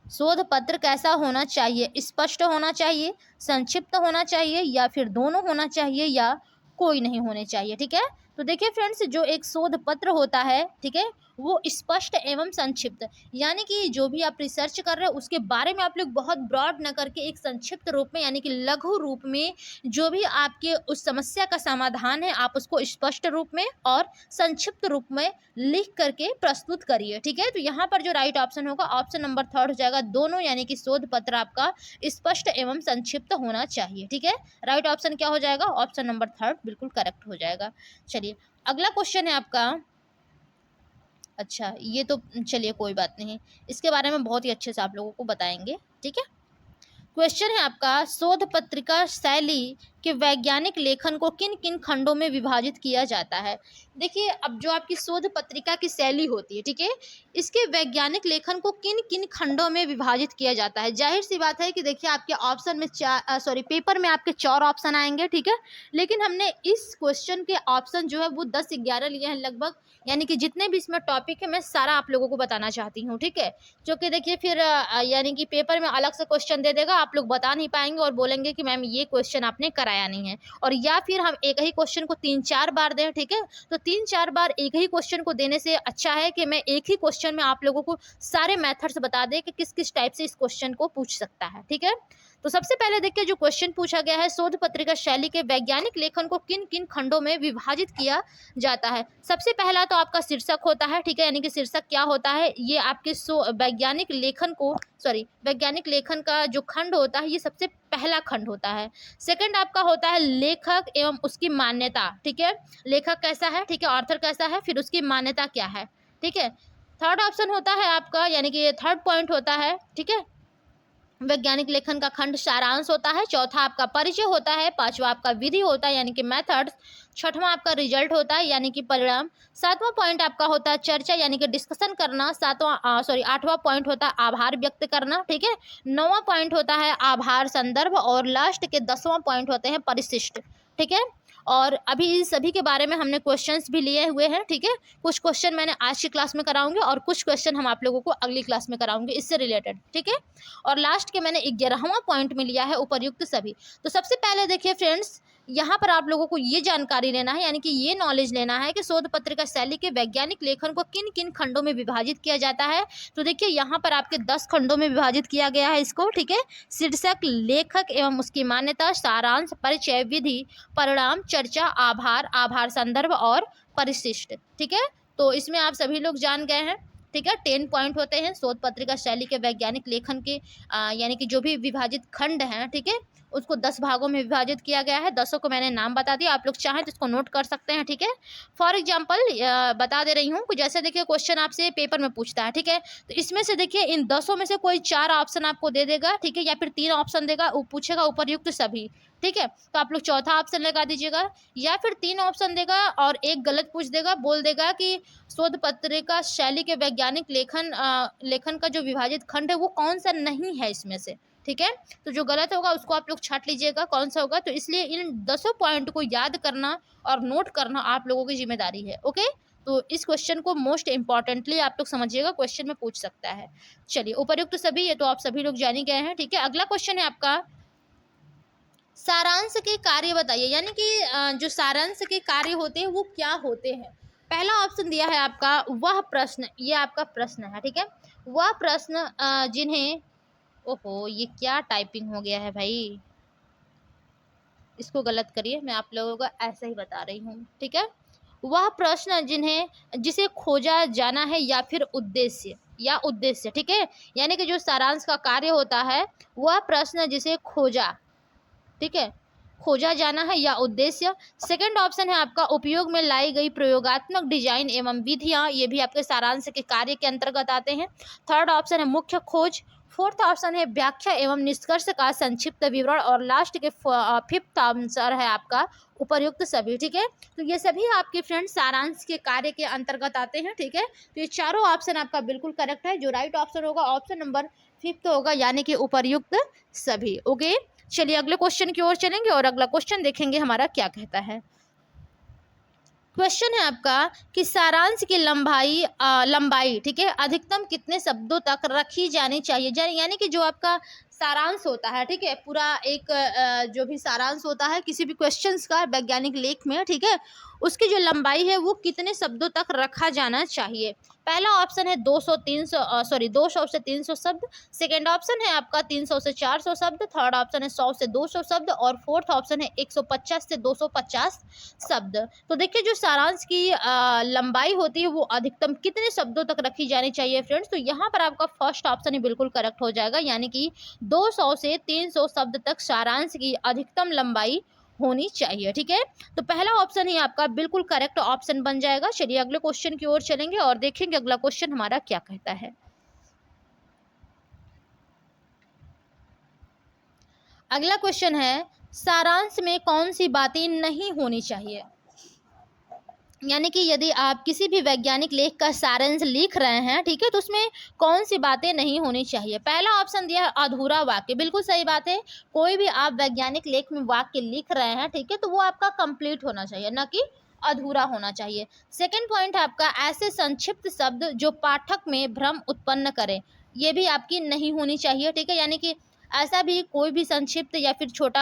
शोध पत्र कैसा होना चाहिए, स्पष्ट होना चाहिए, संक्षिप्त होना चाहिए, या फिर दोनों होना चाहिए, या कोई नहीं होने चाहिए। ठीक है, तो देखिए फ्रेंड्स जो एक शोध पत्र होता है, ठीक है, वो स्पष्ट एवं संक्षिप्त, यानी कि जो भी आप रिसर्च कर रहे हो उसके बारे में आप लोग बहुत ब्रॉड न करके एक संक्षिप्त रूप में, यानी कि लघु रूप में, जो भी आपके उस समस्या का समाधान है आप उसको स्पष्ट रूप में और संक्षिप्त रूप में लिख करके प्रस्तुत करिए। ठीक है, तो यहाँ पर जो राइट ऑप्शन होगा ऑप्शन नंबर थर्ड हो जाएगा, दोनों, यानी कि शोध पत्र आपका स्पष्ट एवं संक्षिप्त होना चाहिए। ठीक है, राइट ऑप्शन क्या हो जाएगा, ऑप्शन नंबर थर्ड बिल्कुल करेक्ट हो जाएगा। चलिए अगला क्वेश्चन है आपका, अच्छा ये तो चलिए कोई बात नहीं, इसके बारे में बहुत ही अच्छे से आप लोगों को बताएंगे। ठीक है, क्वेश्चन है आपका शोध पत्रिका शैली के वैज्ञानिक लेखन को किन किन खंडों में विभाजित किया जाता है। देखिए अब जो आपकी शोध पत्रिका की शैली होती है, ठीक है, इसके वैज्ञानिक लेखन को किन किन खंडों में विभाजित किया जाता है। जाहिर सी बात है कि देखिए आपके ऑप्शन में पेपर में आपके 4 ऑप्शन आएंगे। ठीक है, लेकिन हमने इस क्वेश्चन के ऑप्शन जो है वो 10-11 लिए हैं लगभग, यानी कि जितने भी इसमें टॉपिक है मैं सारा आप लोगों को बताना चाहती हूँ। ठीक है, जो कि देखिए फिर यानी कि पेपर में अलग से क्वेश्चन दे देगा, आप लोग बता नहीं पाएंगे और बोलेंगे कि मैम ये क्वेश्चन आपने कराया नहीं है, और या फिर हम एक ही क्वेश्चन को 3-4 बार दें। ठीक है, तो 3-4 बार एक ही क्वेश्चन को देने से अच्छा है कि मैं एक ही क्वेश्चन में आप लोगों को सारे मेथड्स बता दें कि किस किस टाइप से इस क्वेश्चन को पूछ सकता है। ठीक है, तो सबसे पहले देखिए जो क्वेश्चन पूछा गया है, शोध पत्रिका शैली के वैज्ञानिक लेखन को किन किन खंडों में विभाजित किया जाता है। सबसे पहला तो आपका शीर्षक होता है। ठीक है, यानी कि शीर्षक क्या होता है, ये आपके वैज्ञानिक लेखन का जो खंड होता है ये सबसे पहला खंड होता है। सेकंड आपका होता है लेखक एवं उसकी मान्यता। ठीक है, लेखक कैसा है, ठीक है, ऑथर कैसा है, फिर उसकी मान्यता क्या है। ठीक है, थर्ड ऑप्शन होता है आपका, यानी कि ये थर्ड पॉइंट होता है। ठीक है, वैज्ञानिक लेखन का खंड सारांश होता है। चौथा आपका परिचय होता है। पांचवा आपका विधि होता है यानी कि मेथड्स। छठवां आपका रिजल्ट होता है यानी कि परिणाम। सातवां पॉइंट आपका होता है चर्चा यानी कि डिस्कशन करना। आठवां पॉइंट होता है आभार व्यक्त करना, ठीक है। नौवां पॉइंट होता है आभार संदर्भ और लास्ट के 10वां पॉइंट होते हैं परिशिष्ट, ठीक है। और अभी इस सभी के बारे में हमने क्वेश्चंस भी लिए हुए हैं, ठीक है। कुछ क्वेश्चन मैंने आज की क्लास में कराऊंगी और कुछ क्वेश्चन हम आप लोगों को अगली क्लास में कराऊंगे इससे रिलेटेड, ठीक है। और लास्ट के मैंने 11वां पॉइंट में लिया है उपर्युक्त सभी। तो सबसे पहले देखिए फ्रेंड्स, यहाँ पर आप लोगों को ये जानकारी लेना है यानी कि ये नॉलेज लेना है कि शोध पत्र का शैली के वैज्ञानिक लेखन को किन किन खंडों में विभाजित किया जाता है। तो देखिए यहाँ पर आपके 10 खंडों में विभाजित किया गया है इसको, ठीक है। शीर्षक, लेखक एवं उसकी मान्यता, सारांश, परिचय, विधि, परिणाम, चर्चा, आभार, आभार संदर्भ और परिशिष्ट, ठीक है। तो इसमें आप सभी लोग जान गए हैं, ठीक है। 10 पॉइंट होते हैं शोध पत्रिका शैली के वैज्ञानिक लेखन के, यानी कि जो भी विभाजित खंड हैं, ठीक है, उसको 10 भागों में विभाजित किया गया है। 10 को मैंने नाम बता दिया, आप लोग चाहें तो इसको नोट कर सकते हैं, ठीक है। फॉर एग्जाम्पल बता दे रही हूँ, जैसे देखिए क्वेश्चन आपसे पेपर में पूछता है, ठीक है। तो इसमें से देखिए इन 10 में से कोई 4 ऑप्शन आपको दे देगा, ठीक है, या फिर 3 ऑप्शन देगा, वो पूछेगा उपर्युक्त सभी, ठीक है। तो आप लोग चौथा ऑप्शन लगा दीजिएगा, या फिर 3 ऑप्शन देगा और एक गलत पूछ देगा, बोल देगा कि शोध पत्रिका शैली के वैज्ञानिक लेखन का जो विभाजित खंड है वो कौन सा नहीं है इसमें से, ठीक है। तो जो गलत होगा उसको आप लोग छांट लीजिएगा कौन सा होगा। तो इसलिए इन 10 पॉइंट को याद करना और नोट करना आप लोगों की जिम्मेदारी है, ओके। तो इस क्वेश्चन को मोस्ट इंपॉर्टेंटली आप लोग समझिएगा, क्वेश्चन में पूछ सकता है। चलिए, उपर्युक्त सभी ये तो आप सभी लोग जान ही गए हैं, ठीक है। अगला क्वेश्चन है आपका, सारांश के कार्य बताइए, यानी कि जो सारांश के कार्य होते हैं वो क्या होते हैं। पहला ऑप्शन दिया है आपका वह प्रश्न, ये आपका प्रश्न है, ठीक है। वह प्रश्न जिन्हें, ओहो ये क्या टाइपिंग हो गया है भाई, इसको गलत करिए, मैं आप लोगों को ऐसे ही बता रही हूँ, ठीक है। वह प्रश्न जिसे खोजा जाना है या फिर उद्देश्य, ठीक है। यानी कि जो सारांश का कार्य होता है वह प्रश्न जिसे खोजा, ठीक है, खोजा जाना है या उद्देश्य। सेकंड ऑप्शन है आपका उपयोग में लाई गई प्रयोगात्मक डिजाइन एवं विधियां, ये भी आपके सारांश के कार्य के अंतर्गत आते हैं। थर्ड ऑप्शन है मुख्य खोज। फोर्थ ऑप्शन है व्याख्या एवं निष्कर्ष का संक्षिप्त विवरण। और लास्ट के फिफ्थ आंसर है आपका उपर्युक्त सभी, ठीक है। तो ये सभी आपके फ्रेंड्स सारांश के कार्य के अंतर्गत आते हैं, ठीक है। तो ये चारों ऑप्शन आपका बिल्कुल करेक्ट है। जो राइट ऑप्शन होगा ऑप्शन नंबर 5 होगा, यानी कि उपर्युक्त सभी, ओके। चलिए अगले क्वेश्चन की ओर चलेंगे और अगला क्वेश्चन देखेंगे हमारा क्या कहता है। क्वेश्चन है आपका कि सारांश की लंबाई, ठीक है, अधिकतम कितने शब्दों तक रखी जानी चाहिए। यानी कि जो आपका सारांश होता है, ठीक है, पूरा एक जो भी सारांश होता है किसी भी क्वेश्चंस का वैज्ञानिक लेख में, ठीक है, उसकी जो लंबाई है वो कितने शब्दों तक रखा जाना चाहिए। पहला ऑप्शन है 200 से 300 शब्द। सेकेंड ऑप्शन है आपका 300 से 400 शब्द। थर्ड ऑप्शन है 100 से 200 शब्द। और फोर्थ ऑप्शन है 150 से 250 शब्द। तो देखिए जो सारांश की लंबाई होती है वो अधिकतम कितने शब्दों तक रखी जानी चाहिए फ्रेंड्स। तो यहाँ पर आपका फर्स्ट ऑप्शन ही बिल्कुल करेक्ट हो जाएगा, यानी कि 200 से 300 शब्द तक सारांश की अधिकतम लंबाई होनी चाहिए, ठीक है। तो पहला ऑप्शन ही आपका बिल्कुल करेक्ट ऑप्शन बन जाएगा। चलिए अगले क्वेश्चन की ओर चलेंगे और देखेंगे अगला क्वेश्चन हमारा क्या कहता है। अगला क्वेश्चन है सारांश में कौन सी बातें नहीं होनी चाहिए। यानी कि यदि आप किसी भी वैज्ञानिक लेख का सारांश लिख रहे हैं, ठीक है, तो उसमें कौन सी बातें नहीं होनी चाहिए। पहला ऑप्शन दिया है अधूरा वाक्य, बिल्कुल सही बात है। कोई भी आप वैज्ञानिक लेख में वाक्य लिख रहे हैं, ठीक है, तो वो आपका कंप्लीट होना चाहिए, ना कि अधूरा होना चाहिए। सेकंड पॉइंट है आपका ऐसे संक्षिप्त शब्द जो पाठक में भ्रम उत्पन्न करें, ये भी आपकी नहीं होनी चाहिए, ठीक है। यानी कि ऐसा भी कोई भी संक्षिप्त या फिर छोटा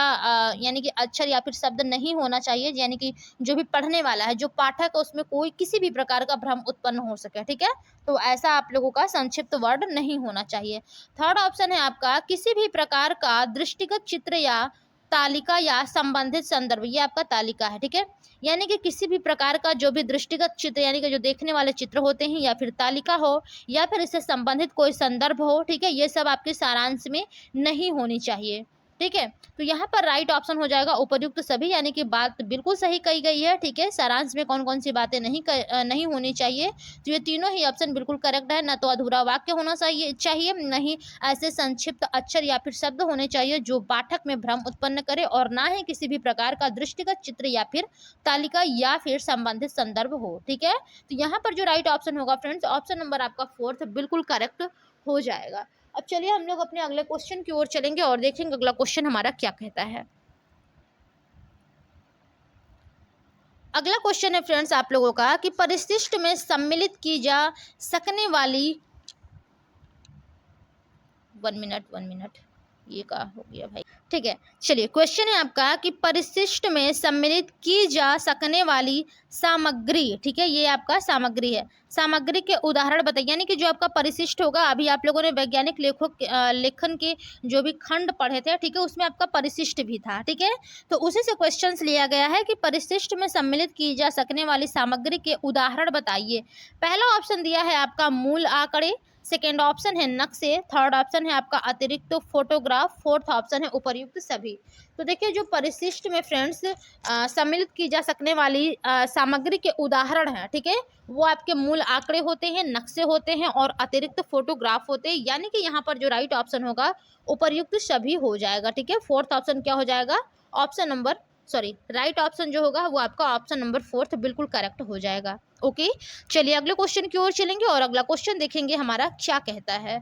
यानी कि अक्षर या फिर शब्द नहीं होना चाहिए, यानी कि जो भी पढ़ने वाला है, जो पाठक है, उसमें कोई किसी भी प्रकार का भ्रम उत्पन्न हो सके, ठीक है। तो ऐसा आप लोगों का संक्षिप्त वर्ड नहीं होना चाहिए। थर्ड ऑप्शन है आपका किसी भी प्रकार का दृष्टिगत चित्र या तालिका या संबंधित संदर्भ, ये आपका तालिका है, ठीक है। यानी कि किसी भी प्रकार का जो भी दृष्टिगत चित्र, यानी कि जो देखने वाले चित्र होते हैं, या फिर तालिका हो, या फिर इससे संबंधित कोई संदर्भ हो, ठीक है, ये सब आपके सारांश में नहीं होनी चाहिए। ठीक है। तो यहाँ पर राइट ऑप्शन हो जाएगा उपर्युक्त सभी, यानी कि बात बिल्कुल सही कही गई है। ठीक है, सारांश में कौन कौन सी बातें नहीं होनी चाहिए, तो ये तीनों ही ऑप्शन बिल्कुल करेक्ट है। ना तो अधूरा वाक्य होना चाहिए, नहीं ऐसे संक्षिप्त अक्षर या फिर शब्द होने चाहिए जो पाठक में भ्रम उत्पन्न करे, और ना ही किसी भी प्रकार का दृष्टिगत चित्र या फिर तालिका या फिर संबंधित संदर्भ हो। ठीक है, तो यहाँ पर जो राइट ऑप्शन होगा फ्रेंड्स, ऑप्शन नंबर आपका 4 बिल्कुल करेक्ट हो जाएगा। अब चलिए हम लोग अपने अगले क्वेश्चन की ओर चलेंगे और देखेंगे अगला क्वेश्चन हमारा क्या कहता है। अगला क्वेश्चन है फ्रेंड्स आप लोगों का कि परिशिष्ट में सम्मिलित की जा सकने वाली 1 मिनट ये का हो गया भाई। ठीक है, चलिए क्वेश्चन है आपका कि परिशिष्ट में सम्मिलित की जा सकने वाली सामग्री, ठीक है, ये आपका सामग्री है, सामग्री के उदाहरण बताइए। यानी कि जो आपका परिशिष्ट होगा, अभी आप लोगों ने वैज्ञानिक लेखन के जो भी खंड पढ़े थे, ठीक है, उसमें आपका परिशिष्ट भी था। ठीक है, तो उसी से क्वेश्चंस लिया गया है कि परिशिष्ट में सम्मिलित की जा सकने वाली सामग्री के उदाहरण बताइए। पहला ऑप्शन दिया है आपका मूल आंकड़े, सेकेंड ऑप्शन है नक्शे, थर्ड ऑप्शन है आपका अतिरिक्त फोटोग्राफ, फोर्थ ऑप्शन है उपर्युक्त सभी। तो देखिए जो परिशिष्ट में फ्रेंड्स सम्मिलित की जा सकने वाली सामग्री के उदाहरण हैं, ठीक है, वो आपके मूल आंकड़े होते हैं, नक्शे होते हैं और अतिरिक्त फोटोग्राफ होते हैं। यानी कि यहाँ पर जो राइट ऑप्शन होगा उपर्युक्त सभी हो जाएगा। ठीक है, फोर्थ ऑप्शन क्या हो जाएगा, ऑप्शन नंबर राइट ऑप्शन जो होगा वो आपका ऑप्शन नंबर 4 बिल्कुल करेक्ट हो जाएगा। ओके, चलिए अगले क्वेश्चन की ओर चलेंगे और अगला क्वेश्चन देखेंगे हमारा क्या कहता है।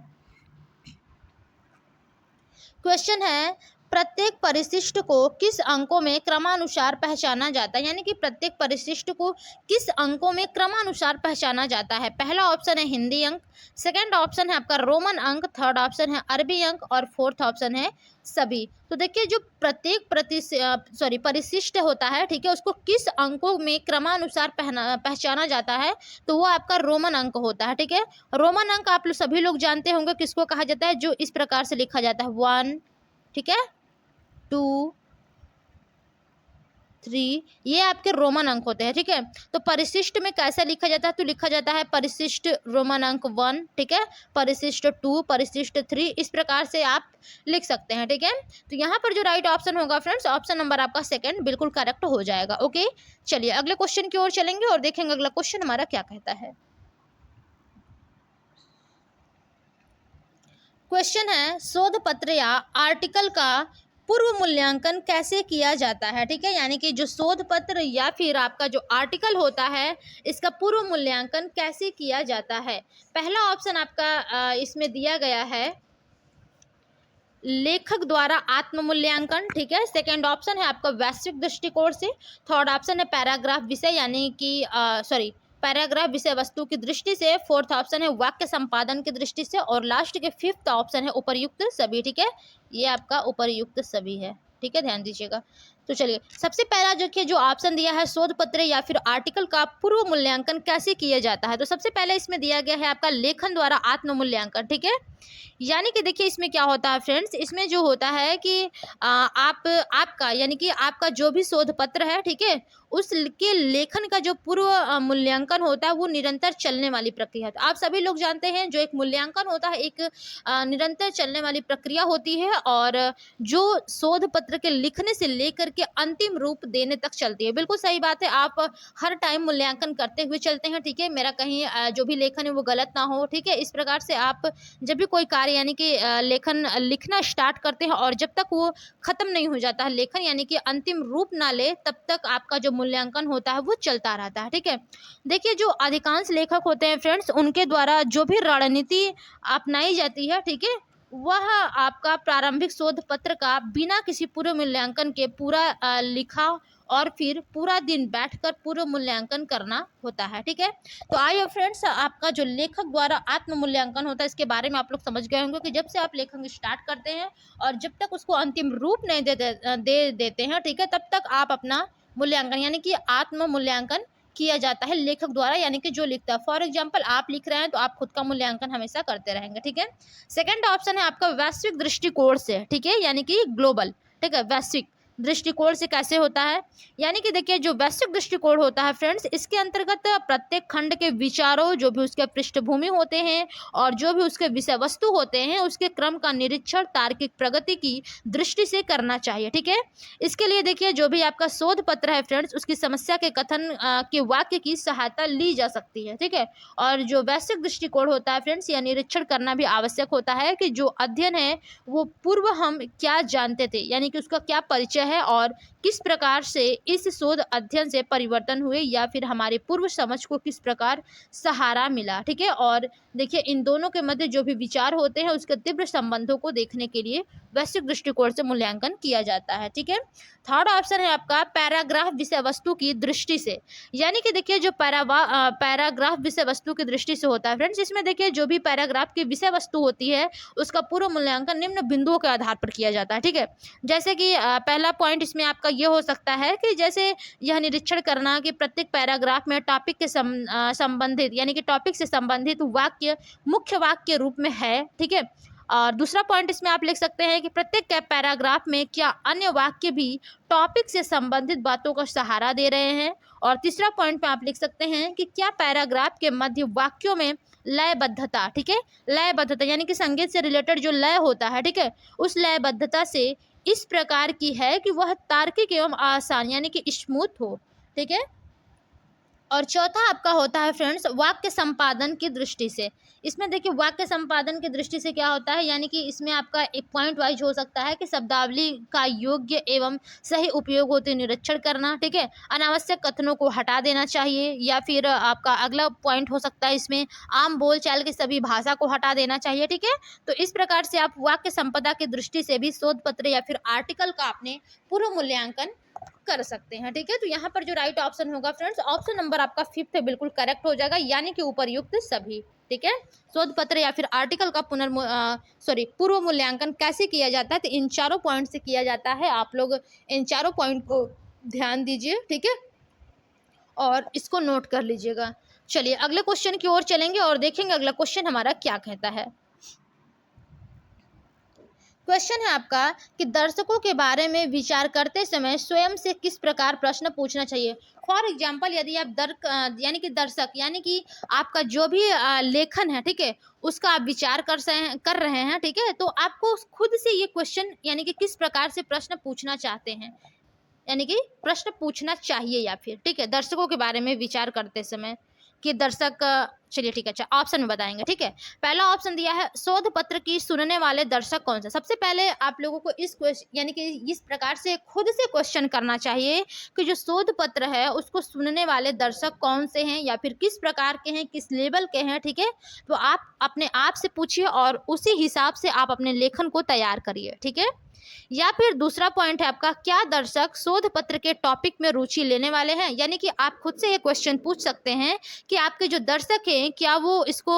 क्वेश्चन है प्रत्येक परिशिष्ट को किस अंकों में क्रमानुसार पहचाना जाता है। यानी कि प्रत्येक परिशिष्ट को किस अंकों में क्रमानुसार पहचाना जाता है। पहला ऑप्शन है हिंदी अंक, सेकंड ऑप्शन है आपका रोमन अंक, थर्ड ऑप्शन है अरबी अंक और फोर्थ ऑप्शन है सभी। तो देखिए जो प्रत्येक परिशिष्ट होता है, ठीक है, उसको किस अंकों में क्रमानुसार पहचाना जाता है, तो वो आपका रोमन अंक होता है। ठीक है, रोमन अंक आप सभी लोग जानते होंगे किसको कहा जाता है, जो इस प्रकार से लिखा जाता है 1, ठीक है, 2, 3, ये आपके रोमन अंक होते हैं। ठीक है, तो परिशिष्ट में कैसे लिखा जाता है, तो लिखा जाता है परिशिष्ट रोमन अंक 1, ठीक है, परिशिष्ट 2, परिशिष्ट 3, इस प्रकार से आप लिख सकते हैं। ठीक है, तो यहाँ पर जो राइट ऑप्शन होगा फ्रेंड्स, ऑप्शन नंबर आपका सेकंड बिल्कुल करेक्ट हो जाएगा। ओके, चलिए अगले क्वेश्चन की ओर चलेंगे और देखेंगे अगला क्वेश्चन हमारा क्या कहता है। क्वेश्चन है शोध पत्र या आर्टिकल का पूर्व मूल्यांकन कैसे किया जाता है। ठीक है, यानी कि जो शोध पत्र या फिर आपका जो आर्टिकल होता है, इसका पूर्व मूल्यांकन कैसे किया जाता है। पहला ऑप्शन आपका इसमें दिया गया है लेखक द्वारा आत्म मूल्यांकन, ठीक है, सेकंड ऑप्शन है आपका वैश्विक दृष्टिकोण से, थर्ड ऑप्शन है पैराग्राफ विषय यानी कि पैराग्राफ विषय वस्तु की दृष्टि से, फोर्थ ऑप्शन है वाक्य संपादन की दृष्टि से और लास्ट के फिफ्थ ऑप्शन है उपर्युक्त सभी। ठीक है, ये आपका उपर्युक्त सभी है। ठीक है, ध्यान दीजिएगा। तो चलिए सबसे पहला जो ऑप्शन दिया है शोध पत्र या फिर आर्टिकल का पूर्व मूल्यांकन कैसे किया जाता है, तो सबसे पहले इसमें दिया गया है आपका लेखन द्वारा आत्म मूल्यांकन। ठीक है, यानी कि देखिए इसमें क्या होता है फ्रेंड्स, इसमें जो होता है कि आपका यानी कि आपका जो भी शोध पत्र है, ठीक है, उसके लेखन का जो पूर्व मूल्यांकन होता है वो निरंतर चलने वाली प्रक्रिया है। तो आप सभी लोग जानते हैं जो एक मूल्यांकन होता है एक निरंतर चलने वाली प्रक्रिया होती है और जो शोध पत्र के लिखने से लेकर के अंतिम रूप देने तक चलती है। बिल्कुल सही बात है, आप हर टाइम मूल्यांकन करते हुए चलते हैं। ठीक है, मेरा कहीं जो भी लेखन है वो गलत ना हो। ठीक है, इस प्रकार से आप जब भी कोई कार्य यानी कि लेखन लिखना स्टार्ट करते हैं और जब तक वो खत्म नहीं हो जाता है लेखन यानी कि अंतिम रूप ना ले, तब तक आपका जो मूल्यांकन होता है वो चलता रहता है। ठीक है, देखिए जो अधिकांश लेखक होते हैं फ्रेंड्स, उनके द्वारा जो भी रणनीति अपनाई जाती है, ठीक है, वह आपका प्रारंभिक शोध पत्र का बिना किसी पूर्व मूल्यांकन के पूरा लिखा और फिर पूरा दिन बैठकर पूर्व मूल्यांकन करना होता है। ठीक है, तो आइए फ्रेंड्स, आपका जो लेखक द्वारा आत्म मूल्यांकन होता है इसके बारे में आप लोग समझ गए होंगे कि जब से आप लेखन स्टार्ट करते हैं और जब तक उसको अंतिम रूप नहीं दे देते हैं, ठीक है, तब तक आप अपना मूल्यांकन यानी कि आत्म मूल्यांकन किया जाता है लेखक द्वारा, यानी कि जो लिखता है। फॉर एग्जाम्पल आप लिख रहे हैं तो आप खुद का मूल्यांकन हमेशा करते रहेंगे। ठीक है, सेकंड ऑप्शन है आपका वैश्विक दृष्टिकोण से, ठीक है, यानी कि ग्लोबल, ठीक है, वैश्विक दृष्टिकोण से कैसे होता है, यानी कि देखिए जो वैश्विक दृष्टिकोण होता है फ्रेंड्स, इसके अंतर्गत प्रत्येक खंड के विचारों, जो भी उसके पृष्ठभूमि होते हैं और जो भी उसके विषय वस्तु होते हैं, उसके क्रम का निरीक्षण तार्किक प्रगति की दृष्टि से करना चाहिए। ठीक है, इसके लिए देखिए जो भी आपका शोध पत्र है फ्रेंड्स, उसकी समस्या के कथन के वाक्य की सहायता ली जा सकती है। ठीक है, और जो वैश्विक दृष्टिकोण होता है फ्रेंड्स, यह निरीक्षण करना भी आवश्यक होता है कि जो अध्ययन है वो पूर्व हम क्या जानते थे, यानी कि उसका क्या परिचय है और किस प्रकार से इस शोध अध्ययन से परिवर्तन हुए या फिर हमारे पूर्व समझ को किस प्रकार सहारा मिला। ठीक है, और देखिए इन दोनों के मध्य जो भी विचार होते हैं उसके तीव्र संबंधों को देखने के लिए वैश्विक दृष्टिकोण से मूल्यांकन किया जाता है। ठीक है, थर्ड ऑप्शन है आपका पैराग्राफ विषय वस्तु की दृष्टि से, यानी कि देखिए जो पैराग्राफ विषय वस्तु की दृष्टि से होता है फ्रेंड्स, इसमें देखिए जो भी पैराग्राफ की विषय वस्तु होती है उसका पूर्व मूल्यांकन निम्न बिंदुओं के आधार पर किया जाता है। ठीक है, जैसे कि पहला पॉइंट इसमें आपका ये हो सकता है कि जैसे यह निरीक्षण करना कि प्रत्येक पैराग्राफ में टॉपिक के संबंधित, यानी कि टॉपिक से संबंधित वाक्य मुख्य वाक्य के रूप में है। ठीक है, और दूसरा पॉइंट इसमें आप लिख सकते हैं कि प्रत्येक पैराग्राफ में क्या अन्य वाक्य भी टॉपिक से संबंधित बातों का सहारा दे रहे हैं। और तीसरा पॉइंट पे आप लिख सकते हैं कि क्या पैराग्राफ के मध्य वाक्यों में लयबद्धता, ठीक है, लयबद्धता यानी कि संगीत से रिलेटेड जो लय होता है, ठीक है, उस लयबद्धता से इस प्रकार की है कि वह तार्किक एवं आसान यानी कि स्मूथ हो। ठीक है, और चौथा आपका होता है फ्रेंड्स वाक्य संपादन की दृष्टि से। इसमें देखिए वाक्य संपादन की दृष्टि से क्या होता है, यानी कि इसमें आपका एक पॉइंट वाइज हो सकता है कि शब्दावली का योग्य एवं सही उपयोग होते निरीक्षण करना। ठीक है, अनावश्यक कथनों को हटा देना चाहिए, या फिर आपका अगला पॉइंट हो सकता है इसमें आम बोलचाल की सभी भाषा को हटा देना चाहिए। ठीक है, तो इस प्रकार से आप वाक्य संपदा की दृष्टि से भी शोध पत्र या फिर आर्टिकल का आपने पूर्व मूल्यांकन कर सकते हैं। ठीक है, तो यहाँ पर जो राइट ऑप्शन होगा फ्रेंड्स, ऑप्शन नंबर आपका 5 बिल्कुल करेक्ट हो जाएगा, यानी कि उपर्युक्त सभी। ठीक है, शोध पत्र या फिर आर्टिकल का पूर्व मूल्यांकन कैसे किया जाता है, तो इन चारों पॉइंट से किया जाता है। आप लोग इन चारों पॉइंट को ध्यान दीजिए। ठीक है, और इसको नोट कर लीजिएगा। चलिए अगले क्वेश्चन की ओर चलेंगे और देखेंगे अगला क्वेश्चन हमारा क्या कहता है। क्वेश्चन है आपका कि दर्शकों के बारे में विचार करते समय स्वयं से किस प्रकार प्रश्न पूछना चाहिए। फॉर एग्जाम्पल यदि आप यानी कि दर्शक यानी कि आपका जो भी लेखन है, ठीक है, उसका आप विचार कर रहे हैं, ठीक है, तो आपको खुद से ये क्वेश्चन यानी कि किस प्रकार से प्रश्न पूछना चाहते हैं, यानी कि प्रश्न पूछना चाहिए या फिर, ठीक है, दर्शकों के बारे में विचार करते समय कि दर्शक, चलिए ठीक है, अच्छा ऑप्शन में बताएंगे। ठीक है, पहला ऑप्शन दिया है शोध पत्र की सुनने वाले दर्शक कौन से। सबसे पहले आप लोगों को इस क्वेश्चन यानी कि इस प्रकार से खुद से क्वेश्चन करना चाहिए कि जो शोध पत्र है उसको सुनने वाले दर्शक कौन से हैं या फिर किस प्रकार के हैं, किस लेवल के हैं। ठीक है, तो आप अपने आप से पूछिए और उसी हिसाब से आप अपने लेखन को तैयार करिए। ठीक है, या फिर दूसरा पॉइंट है आपका क्या दर्शक शोध पत्र के टॉपिक में रुचि लेने वाले हैं, यानी कि आप खुद से ये क्वेश्चन पूछ सकते हैं कि आपके जो दर्शक हैं क्या वो इसको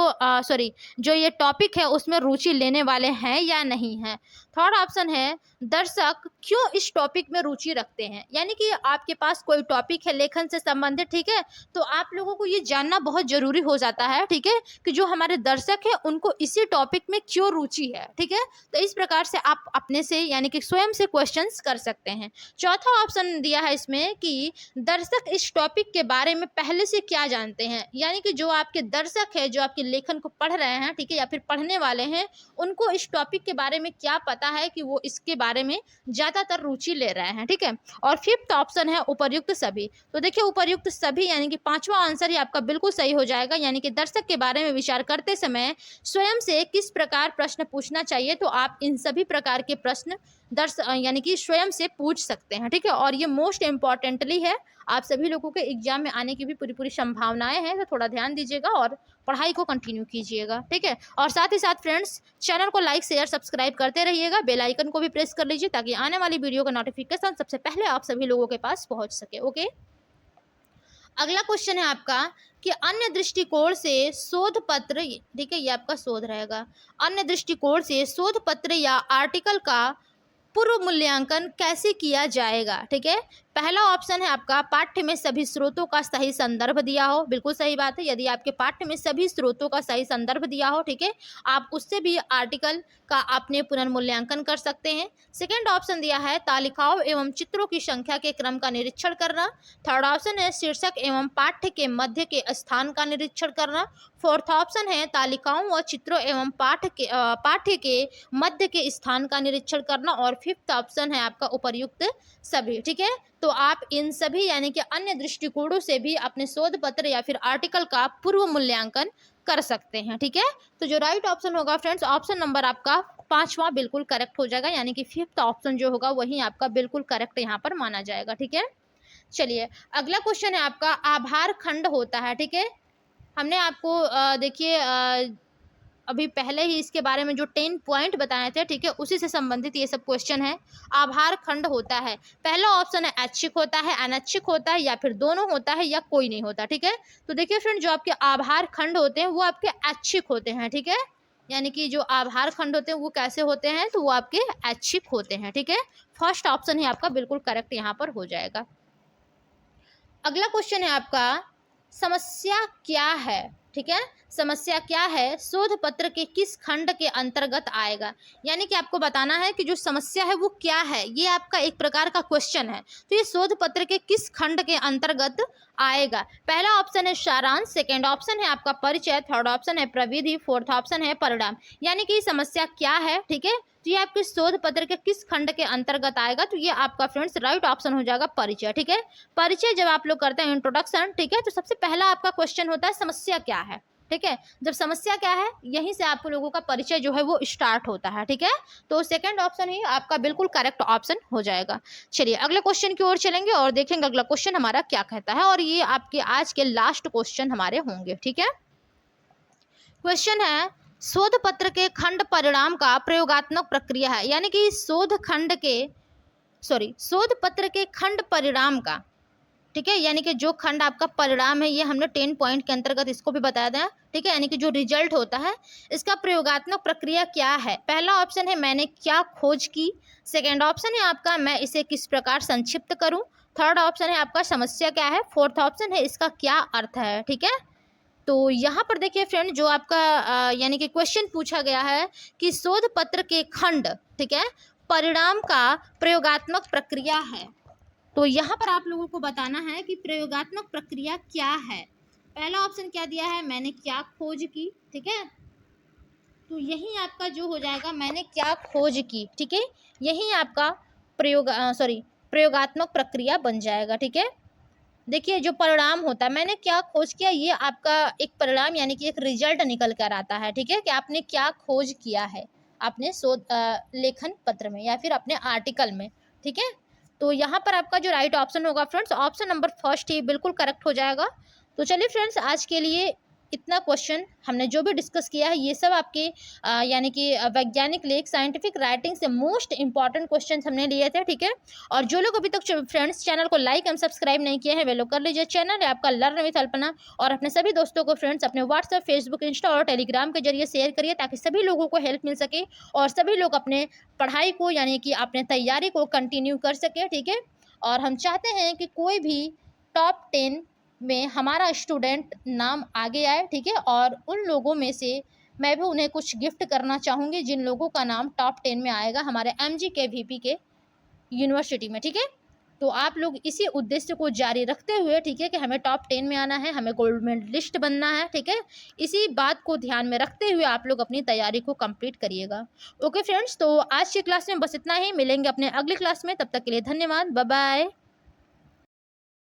जो ये टॉपिक है उसमें रुचि लेने वाले हैं या नहीं है। थर्ड ऑप्शन है दर्शक क्यों इस टॉपिक में रुचि रखते हैं, यानी कि आपके पास कोई टॉपिक है लेखन से संबंधित, ठीक है, तो आप लोगों को ये जानना बहुत जरूरी हो जाता है, ठीक है, कि जो हमारे दर्शक है उनको इसी टॉपिक में क्यों रुचि है। ठीक है, तो इस प्रकार से आप अपने से यानी कि स्वयं से क्वेश्चंस कर सकते हैं। चौथा ऑप्शन दिया है इसमें कि दर्शक इस टॉपिक के बारे में पहले से क्या जानते हैं, यानी कि जो आपके दर्शक है जो आपके लेखन को पढ़ रहे हैं, ठीक है, या फिर पढ़ने वाले हैं, उनको इस टॉपिक के बारे में क्या पता है कि वो इसके बारे में ज्यादातर रुचि ले रहे हैं। ठीक है, और फिफ्थ ऑप्शन है उपर्युक्त सभी। तो देखिए उपर्युक्त सभी यानी कि पांचवा आंसर ही आपका बिल्कुल सही हो जाएगा, यानी कि दर्शक के बारे में विचार करते समय स्वयं से किस प्रकार प्रश्न पूछना चाहिए, तो आप इन सभी प्रकार के प्रश्न यानी कि स्वयं से पूछ सकते हैं। ठीक है, और ये मोस्ट इम्पॉर्टेंटली है, आप सभी लोगों के एग्जाम में आने की भी पूरी पूरी संभावनाएं हैं, तो थोड़ा ध्यान दीजिएगा और पढ़ाई को कंटिन्यू कीजिएगा। ठीक है, और साथ ही साथ फ्रेंड्स चैनल को लाइक शेयर सब्सक्राइब करते रहिएगा, बेल आइकन को भी प्रेस कर लीजिए ताकि आने वाली वीडियो का नोटिफिकेशन सबसे पहले आप सभी लोगों के पास पहुंच सके। ओके, अगला क्वेश्चन है आपका कि अन्य दृष्टिकोण से शोध पत्र, ठीक है, ये आपका शोध रहेगा, अन्य दृष्टिकोण से शोध पत्र या आर्टिकल का पूर्व मूल्यांकन कैसे किया जाएगा। ठीक है, पहला ऑप्शन है आपका पाठ्य में सभी स्रोतों का सही संदर्भ दिया हो, बिल्कुल सही बात है। यदि आपके पाठ्य में सभी स्रोतों का सही संदर्भ दिया हो, ठीक है, आप उससे भी आर्टिकल का अपने पुनर्मूल्यांकन कर सकते हैं। सेकंड ऑप्शन दिया है तालिकाओं एवं चित्रों की संख्या के क्रम का निरीक्षण करना। थर्ड ऑप्शन है शीर्षक एवं पाठ्य के मध्य के स्थान का निरीक्षण करना। फोर्थ ऑप्शन है तालिकाओं व चित्रों एवं पाठ्य के मध्य के स्थान का निरीक्षण करना। और फिफ्थ ऑप्शन है आपका उपर्युक्त सभी, ठीक है। तो आप इन सभी यानी कि अन्य दृष्टिकोणों से भी अपने शोध पत्र या फिर आर्टिकल का पूर्व मूल्यांकन कर सकते हैं, ठीक है। तो जो राइट ऑप्शन होगा फ्रेंड्स, ऑप्शन नंबर आपका 5वां बिल्कुल करेक्ट हो जाएगा, यानी कि फिफ्थ ऑप्शन जो होगा वही आपका बिल्कुल करेक्ट यहाँ पर माना जाएगा, ठीक है। चलिए अगला क्वेश्चन है आपका आभार खंड होता है, ठीक है। हमने आपको देखिए अभी पहले ही इसके बारे में जो 10 पॉइंट बताए थे, ठीक है, उसी से संबंधित ये सब क्वेश्चन है। आभार खंड होता है, पहला ऑप्शन है ऐच्छिक होता है, अनैच्छिक होता है, या फिर दोनों होता है, या कोई नहीं होता, ठीक है। तो देखिए फ्रेंड, जो आपके आभार खंड होते हैं वो आपके ऐच्छिक होते हैं, ठीक है। यानी कि जो आभार खंड होते हैं वो कैसे होते हैं, तो वो आपके ऐच्छिक होते हैं, ठीक है। फर्स्ट ऑप्शन ही आपका बिल्कुल करेक्ट यहाँ पर हो जाएगा। अगला क्वेश्चन है आपका समस्या क्या है, ठीक है। समस्या क्या है, शोध पत्र के किस खंड के अंतर्गत आएगा। यानी कि आपको बताना है कि जो समस्या है वो क्या है, ये आपका एक प्रकार का क्वेश्चन है। तो ये शोध पत्र के किस खंड के अंतर्गत आएगा। पहला ऑप्शन है सारांश, सेकेंड ऑप्शन है आपका परिचय, थर्ड ऑप्शन है प्रविधि, फोर्थ ऑप्शन है परिणाम। यानी कि समस्या क्या है, ठीक है, तो ये आपके शोध पत्र के किस खंड के अंतर्गत आएगा। तो ये आपका फ्रेंड्स राइट ऑप्शन हो जाएगा परिचय, ठीक है। परिचय जब आप लोग करते हैं इंट्रोडक्शन, ठीक है, तो सबसे पहला आपका क्वेश्चन होता है समस्या क्या है, ठीक है। जब समस्या क्या है, यहीं से आप लोगों का परिचय जो है वो स्टार्ट होता है, ठीक है। तो सेकंड ऑप्शन ही आपका बिल्कुल करेक्ट ऑप्शन हो जाएगा। चलिए अगले क्वेश्चन की ओर चलेंगे और देखेंगे अगला क्वेश्चन हमारा क्या कहता है, और ये आपके आज के लास्ट क्वेश्चन हमारे होंगे, ठीक है। क्वेश्चन है शोध पत्र के खंड परिणाम का प्रयोगात्मक प्रक्रिया है। यानी कि शोध पत्र के खंड परिणाम का, ठीक है, यानी कि जो खंड आपका परिणाम है, ये हमने 10 पॉइंट के अंतर्गत इसको भी बताया था, ठीक है। यानी कि जो रिजल्ट होता है इसका प्रयोगात्मक प्रक्रिया क्या है। पहला ऑप्शन है मैंने क्या खोज की, सेकेंड ऑप्शन है आपका मैं इसे किस प्रकार संक्षिप्त करूं, थर्ड ऑप्शन है आपका समस्या क्या है, फोर्थ ऑप्शन है इसका क्या अर्थ है, ठीक है। तो यहाँ पर देखिए फ्रेंड, जो आपका यानी कि क्वेश्चन पूछा गया है कि शोध पत्र के खंड, ठीक है, परिणाम का प्रयोगात्मक प्रक्रिया है। तो यहाँ पर आप लोगों को बताना है कि प्रयोगात्मक प्रक्रिया क्या है। पहला ऑप्शन क्या दिया है, मैंने क्या खोज की, ठीक है। तो यही आपका जो हो जाएगा मैंने क्या खोज की, ठीक है, यही आपका प्रयोगात्मक प्रक्रिया बन जाएगा, ठीक है। देखिए जो परिणाम होता है, मैंने क्या खोज किया, ये आपका एक परिणाम यानी कि एक रिजल्ट निकल कर आता है, ठीक है, कि आपने क्या खोज किया है अपने शोध लेखन पत्र में या फिर अपने आर्टिकल में, ठीक है। तो यहाँ पर आपका जो राइट ऑप्शन होगा फ्रेंड्स, ऑप्शन नंबर फर्स्ट ही बिल्कुल करेक्ट हो जाएगा। तो चलिए फ्रेंड्स, आज के लिए इतना क्वेश्चन हमने जो भी डिस्कस किया है ये सब आपके यानी कि वैज्ञानिक लेख साइंटिफिक राइटिंग से मोस्ट इंपॉर्टेंट क्वेश्चन हमने लिए थे, ठीक है। और जो लोग अभी तक फ्रेंड्स चैनल को लाइक एंड सब्सक्राइब नहीं किए हैं वे लोग कर लीजिए। चैनल है आपका लर्न विथ अल्पना, और अपने सभी दोस्तों को फ्रेंड्स अपने व्हाट्सएप, फेसबुक, इंस्टा और टेलीग्राम के जरिए शेयर करिए, ताकि सभी लोगों को हेल्प मिल सके और सभी लोग अपने पढ़ाई को यानी कि अपने तैयारी को कंटिन्यू कर सके, ठीक है। और हम चाहते हैं कि कोई भी टॉप 10 में हमारा स्टूडेंट नाम आगे आए, ठीक है। और उन लोगों में से मैं भी उन्हें कुछ गिफ्ट करना चाहूँगी जिन लोगों का नाम टॉप 10 में आएगा हमारे MGKVP के यूनिवर्सिटी में, ठीक है। तो आप लोग इसी उद्देश्य को जारी रखते हुए, ठीक है, कि हमें टॉप 10 में आना है, हमें गोल्ड मेडलिस्ट बनना है, ठीक है, इसी बात को ध्यान में रखते हुए आप लोग अपनी तैयारी को कंप्लीट करिएगा। ओके फ्रेंड्स, तो आज की क्लास में बस इतना ही, मिलेंगे अपने अगली क्लास में, तब तक के लिए धन्यवाद, बाय बाय।